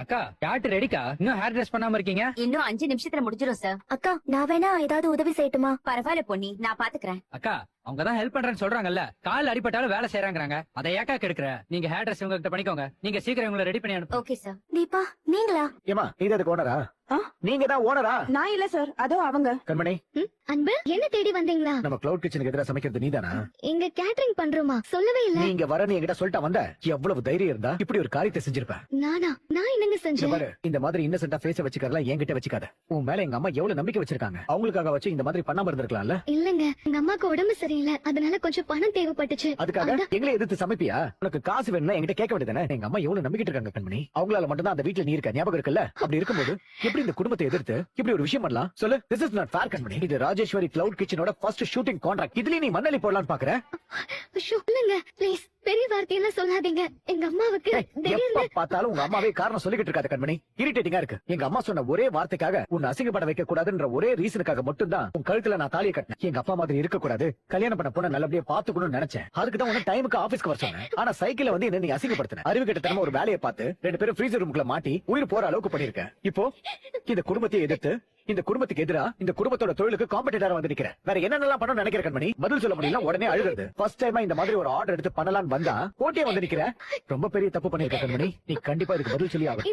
அக்கா டாட்டு ரெடிக்கா? இன்னும் hair dress பண்ணாம இருக்கீங்க? இன்னும் 5 நிமிஷத்துல முடிஞ்சிரும் சார். அக்கா நான் வேணா ஏதாவது உதவி செய்யட்டுமா? பரவாயில்ல பொன்னி, நான் பாத்துக்கிறேன். அக்கா அவங்க தான் ஹெல்ப் பண்றேன்னு சொல்றாங்கல்ல, கால் அடிபட்டாலும் வேலை செய்யறாங்கறாங்க. அதை ஏக்கா கெடுக்குற? நீங்க ஹேர் ட்ரெஸ் உங்ககிட்ட பண்ணிக்கோங்க. நீங்க சீக்கிரம் உங்களை ரெடி பண்ணி அனுப்பு. Okay sir. தீபா நீங்களா? ஏமா நீ அதுக்கு ஓனரா? நீங்க தான் ஓனரா? நான் இல்ல சார், அதோ அவங்க. கண்மணி, அன்பு என்ன தேடி வந்தீங்களா? நம்ம கிளவுட் கிச்சனுக்கு எதிராக சமைக்கிறது நீதானா? இங்க கேட்டரிங் பண்றோமா? சொல்லவே இல்ல. நீங்க வரன்னு என்கிட்ட சொல்லிட்டா வந்த. எவ்வளவு தைரியம் இருந்தா இப்படி ஒரு காரியத்தை செஞ்சிருப்ப? நான் என்னங்க இங்க செஞ்சேன்? பாரு, இந்த மாதிரி இன்னசென்ட்டா ஃபேஸ வச்சுக்கறலாம் என்கிட்ட வச்சுக்காத. உன் மேல எங்க அம்மா எவ்வளவு நம்பிக்கை வச்சிருக்காங்க. அவங்களுக்காக வச்சு இந்த மாதிரி பண்ணாம இருந்திருக்கலாம்ல. இல்லங்க, எங்க அம்மாக்கு உடம்பு சரியில்லை, அதனால கொஞ்சம் பணம் தேவைப்பட்டுச்சு. அதுக்காக எங்களை எதிர்த்து சமைப்பியா? உனக்கு காசு வேணும்னா என்கிட்ட கேட்க வேண்டியதானே? எங்க அம்மா எவ்வளவு நம்பிக்கிட்டு இருக்காங்க கண்மணி. அவங்களால மட்டும் தான் அந்த வீட்டுல நீ இருக்க, ஞாபகம் இருக்குல்ல? அப்படி இருக்கும்போது எப்படி இந்த குடும்பத்தை எதிர்த்து இப்படி ஒரு விஷயம் பண்ணலாம் சொல்லு? This is not fair Kanmani. இது ராஜேஸ்வரி கிளவுட் கிச்சனோட ஃபர்ஸ்ட் ஷூட்டிங் கான்ட்ராக்ட். இதுல நீ மண்ணலி போடலாம்னு பாக்குற? சொல்லுங்க ப்ளீஸ், பெரிய வார்த்தையெல்லாம் சொல்லாதீங்க. எங்க அம்மாவுக்கு எப்ப பார்த்தாலும் உங்க அம்மாவே காரணம் சொல்லிக்கிட்டு இருக்காது கண்மணி. இரிட்டேட்டிங்கா இருக்கு. எங்க அம்மா சொன்ன ஒரே வார்த்தைக்காக உன்னை அசிங்கப்பட வைக்க கூடாதுன்ற ஒரே ரீசனுக்காக மட்டும் தான் உன் கழுத்துல நான் தாலியை கட்டினேன். எங்க அப்பா மாதிரி இருக்க கூடாது, கல்யாணம் பண்ண பொண்ணை நல்லபடியா பாத்துக்கணும்னு நினைச்சேன். அதுக்கு தான் உன்ன டைமுக்கு ஆபீஸ்க்கு வர சொன்னேன். ஆனா சைக்கிள்ல வந்து என்ன நீ அசிங்கப்படுத்தின. அறிவு கெட்டத்தனமா ஒரு வேலையை பார்த்து 2 பேரும் ஃப்ரீசர் ரூம்குள்ள மாட்டி உயிர் போற அளவுக்கு பண்ணிருக்கேன். இப்போ இந்த குடும்பத்தை எதிர்த்து, இந்த குடும்பத்துக்கு எதிரா இந்த குடும்பத்தோட தொழிலுக்கு காம்படிட்டரா வந்து நிக்கிறேன். வேற என்னென்னலாம் பண்ண நினைக்கிற கண்மணி? பதில் சொல்ல முடியல, உடனே அழுகுறது. ஃபர்ஸ்ட் டைமா இந்த மாதிரி ஒரு ஆர்டர் எடுத்து பண்ணலாம்னு வந்தா போட்டியா வந்து நிக்கிற. ரொம்ப பெரிய தப்பு பண்ணிருக்க கண்மணி. நீ கண்டிப்பா இதுக்கு பதில் சொல்லி ஆகணும்.